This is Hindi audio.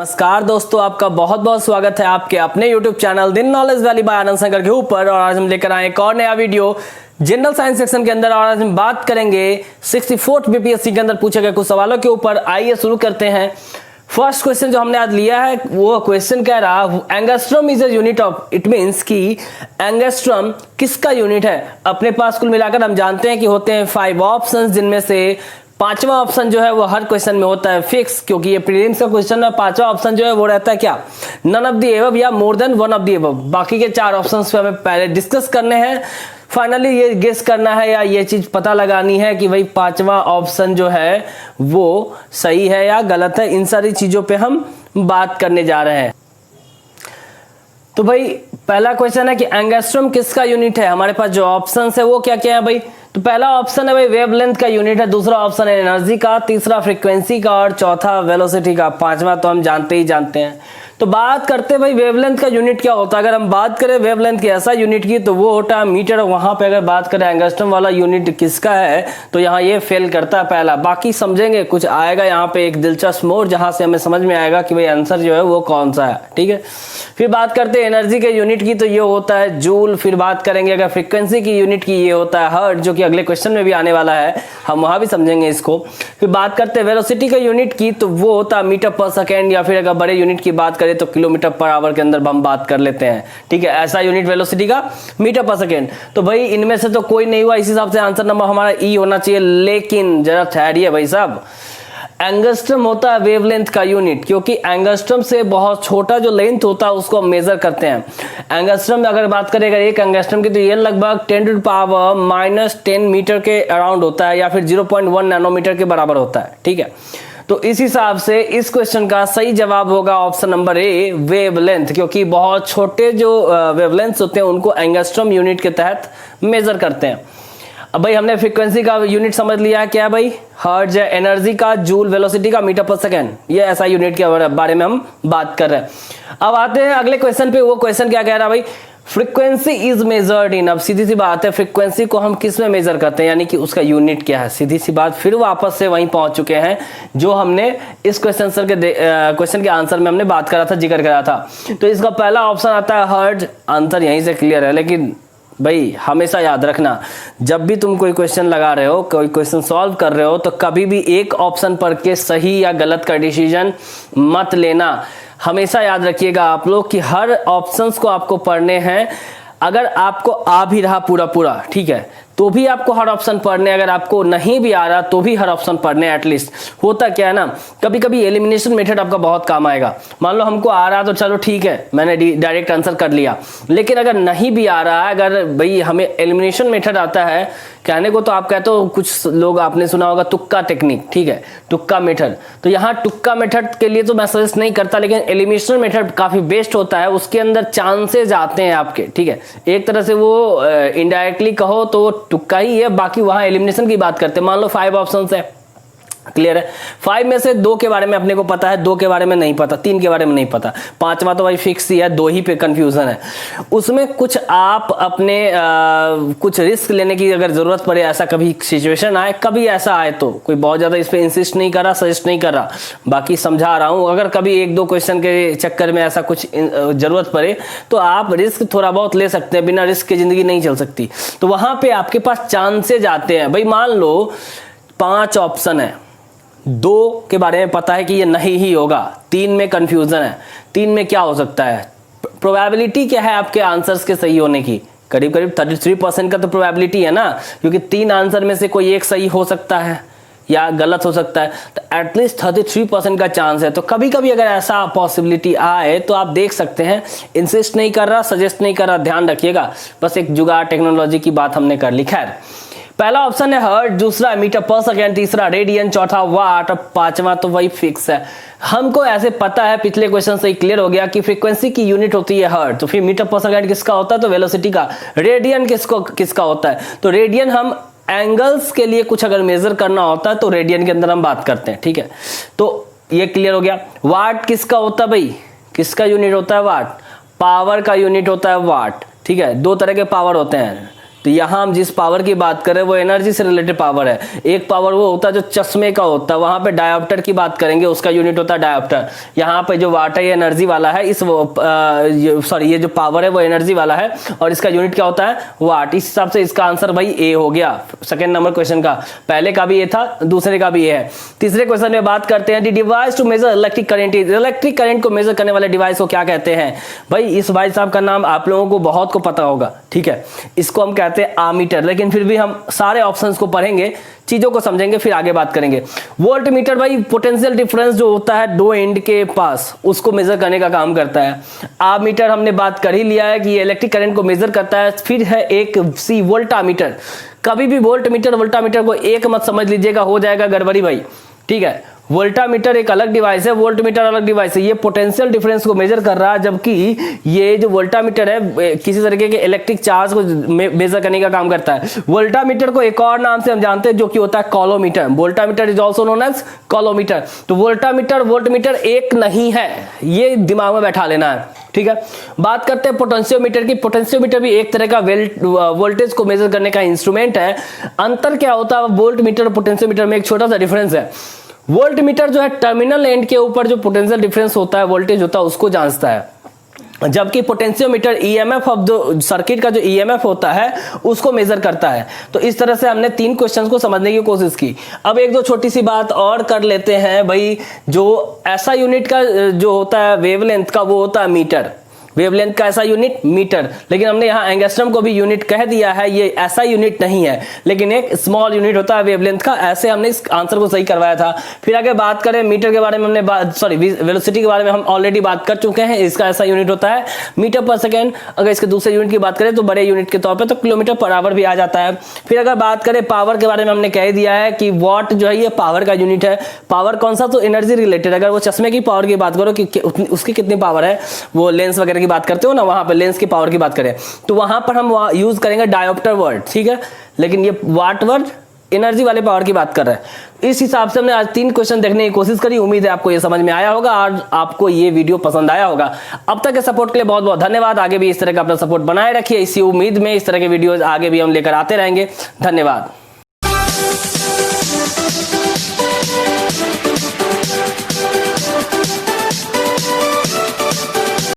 नमस्कार दोस्तों, आपका बहुत बहुत स्वागत है आपके अपने YouTube चैनल दिन knowledge valley bye Anand Shankar के ऊपर। और आज हम लेकर आए एक और नया वीडियो जनरल साइंस सेक्शन के अंदर। और आज हम बात करेंगे 64th बीपीएससी के अंदर पूछे गए कुछ सवालों के ऊपर। आइए शुरू करते हैं। फर्स्ट क्वेश्चन जो हमने आज लिया है वो क्वेश्चन कह रहा angstrom is a unit of, it means कि एंगस्ट्रॉम किसका यूनिट है। अपने पास कुल मिलाकर हम जानते हैं कि होते हैं 5 ऑप्शंस, जिनमें से पांचवा ऑप्शन जो है वो हर क्वेश्चन में होता है फिक्स, क्योंकि ये प्रीलिम्स का क्वेश्चन है। पांचवा ऑप्शन जो है वो रहता है क्या, नन ऑफ द एबव या more than one of the above. बाकी के 4 ऑप्शंस पे हमें पहले डिस्कस करने हैं, फाइनली ये गेस करना है या ये चीज पता लगानी है कि भाई पांचवा ऑप्शन जो है वो सही है या गलत है। इन सारी चीजों पे हम बात करने जा रहे हैं। तो भाई पहला क्वेश्चन है कि एंगस्ट्रॉम किसका यूनिट है। हमारे पास जो ऑप्शंस है वो क्या क्या है भाई। तो पहला ऑप्शन है भाई वेवलेंथ का यूनिट है, दूसरा ऑप्शन है एनर्जी का, तीसरा फ्रीक्वेंसी का और चौथा वेलोसिटी का, पांचवा तो हम जानते ही जानते हैं। तो बात करते हैं भाई वेवलेंथ का यूनिट क्या होता है। अगर हम बात करें वेवलेंथ की ऐसा यूनिट की तो वो होता है मीटर। वहां पे अगर बात करें एंगस्ट्रॉम वाला यूनिट किसका है तो यहाँ ये फेल करता है पहला। बाकी समझेंगे, कुछ आएगा यहाँ पे एक दिलचस्प मोड़ जहां से हमें समझ में आएगा कि भाई आंसर जो है वो कौन सा है। ठीक है, फिर बात करते हैं एनर्जी के यूनिट की तो ये होता है जूल। फिर बात करेंगे अगर फ्रीक्वेंसी की यूनिट की, ये होता है हर्ट, जो कि अगले क्वेश्चन में भी आने वाला है, हम वहां भी समझेंगे इसको। फिर बात करते हैं वेलोसिटी का यूनिट की तो वो होता है मीटर पर सेकेंड, या फिर अगर बड़े यूनिट की बात करें तो किलोमीटर पर आवर के अंदर हम बात कर लेते हैं। ठीक है, ऐसा यूनिट वेलोसिटी का मीटर पर सेकेंड। तो भाई इनमें से तो कोई नहीं हुआ, इस हिसाब से आंसर नंबर हमारा ई होना चाहिए। लेकिन जरा ठहरिए भाई साहब, एंगस्ट्रॉम होता है वेवलेंथ का यूनिट, क्योंकि एंगस्ट्रॉम से बहुत छोटा जो लेंथ होता है उसको हम मेजर करते हैं। एंगस्ट्रॉम अगर बात करें अगर एक एंगस्ट्रॉम की तो ये लगभग 10⁻⁻10 मीटर के अराउंड होता है, या फिर 0.1 नैनोमीटर के बराबर होता है। ठीक है, तो इस हिसाब से इस क्वेश्चन का सही जवाब होगा ऑप्शन नंबर ए, वेवलेंथ, क्योंकि बहुत छोटे जो वेवलेंथ्स होते हैं उनको एंगस्ट्रॉम यूनिट के तहत मेजर करते हैं। अब भाई हमने फ्रीक्वेंसी का यूनिट समझ लिया, क्या भाई हर्ट्ज है, एनर्जी का जूल, वेलोसिटी का मीटर पर सेकेंड, ये ऐसा यूनिट के बारे में हम बात कर रहे हैं। अब आते हैं अगले क्वेश्चन पे। वो क्वेश्चन क्या कह रहा है भाई, फ्रीक्वेंसी इज मेजर्ड इन। अब सीधी सी बात है, फ्रीक्वेंसी को हम किस में मेजर करते हैं, यानी कि उसका यूनिट क्या है। सीधी सी बात, फिर वापस से वहीं पहुंच चुके हैं जो हमने इस क्वेश्चन के आंसर में हमने बात करा था, जिक्र करा था। तो इसका पहला ऑप्शन आता है हर्ट्ज, आंसर यहीं से क्लियर है। लेकिन भाई हमेशा याद रखना, जब भी तुम कोई क्वेश्चन लगा रहे हो, कोई क्वेश्चन सॉल्व कर रहे हो, तो कभी भी एक ऑप्शन पर के सही या गलत का डिसीजन मत लेना। हमेशा याद रखिएगा आप लोग कि हर ऑप्शंस को आपको पढ़ने हैं। अगर आपको आ भी रहा पूरा ठीक है, तो भी आपको हर ऑप्शन पढ़ने, अगर आपको नहीं भी आ रहा तो भी हर ऑप्शन पढ़ने एटलीस्ट। होता क्या है ना, कभी कभी एलिमिनेशन मेथड आपका बहुत काम आएगा। मान लो हमको आ रहा तो चलो ठीक है, मैंने डायरेक्ट आंसर कर लिया। लेकिन अगर नहीं भी आ रहा है, अगर भाई हमें एलिमिनेशन मेथड आता है, कहने को तो आप कहते हो, कुछ लोग आपने सुना होगा तुक्का टेक्निक, ठीक है, तुक्का मेथड। तो यहाँ तुक्का मेथड के लिए तो मैं सजेस्ट नहीं करता, लेकिन एलिमिनेशन मेथड काफी बेस्ट होता है। उसके अंदर चांसेज आते हैं आपके, ठीक है, एक तरह से वो इनडायरेक्टली कहो तो तुक्का ही है। बाकी वहां एलिमिनेशन की बात करते हैं। मान लो 5 ऑप्शंस है, क्लियर है, 5 में से 2 के बारे में अपने को पता है, 2 के बारे में नहीं पता, 3 के बारे में नहीं पता, 5वां तो भाई फिक्स ही है, 2 ही पे कंफ्यूजन है। उसमें कुछ आप अपने कुछ रिस्क लेने की अगर जरूरत पड़े, ऐसा कभी सिचुएशन आए, कभी ऐसा आए, तो कोई बहुत ज्यादा इस पे इंसिस्ट नहीं कर रहा, सजेस्ट नहीं कर रहा, बाकी समझा रहा हूं। अगर कभी 1-2 क्वेश्चन के चक्कर में ऐसा कुछ जरूरत पड़े तो आप रिस्क थोड़ा बहुत ले सकते हैं, बिना रिस्क की जिंदगी नहीं चल सकती। तो वहां पे आपके पास चांसेज आते हैं। भाई मान लो 5 ऑप्शन है, 2 के बारे में पता है कि ये नहीं ही होगा, 3 में कंफ्यूजन है, 3 में क्या हो सकता है, प्रोबेबिलिटी क्या है आपके आंसर्स के सही होने की, करीब करीब 33% का तो प्रोबेबिलिटी है ना, क्योंकि 3 आंसर में से कोई एक सही हो सकता है या गलत हो सकता है, तो एटलीस्ट 33% का चांस है। तो कभी कभी अगर ऐसा पॉसिबिलिटी आए तो आप देख सकते हैं। इंसिस्ट नहीं कर रहा, सजेस्ट नहीं कर रहा, ध्यान रखिएगा, बस एक जुगाड़ टेक्नोलॉजी की बात हमने कर ली। खैर, पहला ऑप्शन है हर्ट, दूसरा मीटर पर सेकेंड, तीसरा रेडियन, चौथा वाट, 5वां तो वही फिक्स है। हमको ऐसे पता है, पिछले क्वेश्चन से ही क्लियर हो गया कि फ्रीक्वेंसी की यूनिट होती है हर्ट, तो फिर मीटर पर सेकेंड किसका होता है, तो वेलोसिटी का। रेडियन किसका होता है, तो रेडियन हम एंगल्स के लिए कुछ अगर मेजर करना होता है तो रेडियन के अंदर हम बात करते हैं। ठीक है, तो ये क्लियर हो गया। वाट किसका होता है भाई, किसका यूनिट होता है, वाट, पावर का यूनिट होता है वाट। ठीक है, 2 तरह के पावर होते हैं, तो यहाँ हम जिस पावर की बात करें वो एनर्जी से रिलेटेड पावर है। एक पावर वो होता है जो चश्मे का होता है, वहां पे डायोप्टर की बात करेंगे, उसका यूनिट होता है डायोप्टर। यहाँ पे जो वाट है ये एनर्जी वाला है, ये जो पावर है वो एनर्जी वाला है और इसका यूनिट क्या होता है, वाट। इस हिसाब से इसका आंसर भाई ए हो गया सेकंड नंबर क्वेश्चन का। पहले का भी ए था, दूसरे का भी ए है। तीसरे क्वेश्चन में बात करते हैं, the device to measure electric current. Electric current को मेजर करने वाले डिवाइस को क्या कहते हैं? भाई इस भाई साहब का नाम आप लोगों को बहुत को पता होगा, ठीक है। इसको हम कहते हैं आमीटर, लेकिन फिर भी हम सारे ऑप्शंस को पढ़ेंगे, चीजों को समझेंगे, फिर आगे बात करेंगे। वोल्ट मीटर भाई पोटेंशियल डिफरेंस जो होता है दो एंड के पास, उसको मेजर करने का काम करता है। आमीटर हमने बात कर ही लिया है कि ये इलेक्ट्रिक करंट को मेजर करता है। फिर है एक सी वोल्टामीटर। कभी भी वोल्ट मीटर वोल्टामीटर को एक मत समझ लीजिएगा, हो जाएगा गड़बड़ी भाई, ठीक है। वोल्टामीटर एक अलग डिवाइस है, वोल्ट मीटर अलग डिवाइस है। ये पोटेंशियल डिफरेंस को मेजर कर रहा है, जबकि ये जो वोल्टामीटर है किसी तरीके के इलेक्ट्रिक चार्ज को मेजर करने का काम करता है। वोल्टामीटर को एक और नाम से हम जानते हैं जो कि होता है coulometer. Voltameter is also known as coulometer. तो वोल्टामीटर वोल्टमीटर एक नहीं है, ये दिमाग में बैठा लेना है, ठीक है। बात करते हैं पोटेंशियोमीटर की। पोटेंशियोमीटर भी एक तरह का वोल्टेज को मेजर करने का इंस्ट्रूमेंट है। अंतर क्या होता है वोल्ट मीटर और पोटेंशियोमीटर में? एक छोटा सा डिफरेंस है। वोल्ट मीटर जो है टर्मिनल एंड के ऊपर जो पोटेंशियल डिफरेंस होता है, वोल्टेज होता है, उसको जांचता है, जबकि पोटेंशियोमीटर ईएमएफ ऑफ जो सर्किट का जो ईएमएफ होता है उसको मेजर करता है। तो इस तरह से हमने तीन क्वेश्चंस को समझने की कोशिश की। अब एक दो छोटी सी बात और कर लेते हैं भाई। जो ऐसा यूनिट का जो होता है वेवलेंथ का, वो होता है मीटर। वेवलेंथ का ऐसा यूनिट मीटर, लेकिन हमने यहाँ एंगस्ट्रम को भी यूनिट कह दिया है। ये ऐसा यूनिट नहीं है, लेकिन एक स्मॉल यूनिट होता है वेवलेंथ का। ऐसे हमने इस आंसर को सही करवाया था। फिर आगे बात करें मीटर के बारे में, हमने वेलोसिटी के बारे में हम ऑलरेडी बात कर चुके हैं। इसका ऐसा यूनिट होता है मीटर पर सेकेंड। अगर इसके दूसरे यूनिट की बात करें तो बड़े यूनिट के तौर पर तो किलोमीटर पर आवर भी आ जाता है। फिर अगर बात करें पावर के बारे में, हमने कह दिया है कि वॉट जो है ये पावर का यूनिट है। पावर कौन सा? तो एनर्जी रिलेटेड। अगर वो चश्मे की पावर की बात करो कि उसकी कितनी पावर है, वो लेंस वगैरह की बात करते हो ना, वहां पर लेंस की पावर की बात करें तो वहां पर हम यूज करेंगे डायोप्टर वर्ड, ठीक है। लेकिन ये वाट वर्ड एनर्जी वाले पावर की बात कर रहे हैं। इस हिसाब से हमने आज 3 क्वेश्चन देखने की कोशिश करी। उम्मीद है आपको ये समझ में आया होगा और आपको ये वीडियो पसंद आया होगा। अब तक के सपोर्ट के लिए बहुत बहुत धन्यवाद। आगे भी इस तरह का अपना सपोर्ट बनाए रखिए। इसी उम्मीद में इस तरह के वीडियोस आगे भी हम लेकर आते रहेंगे। धन्यवाद।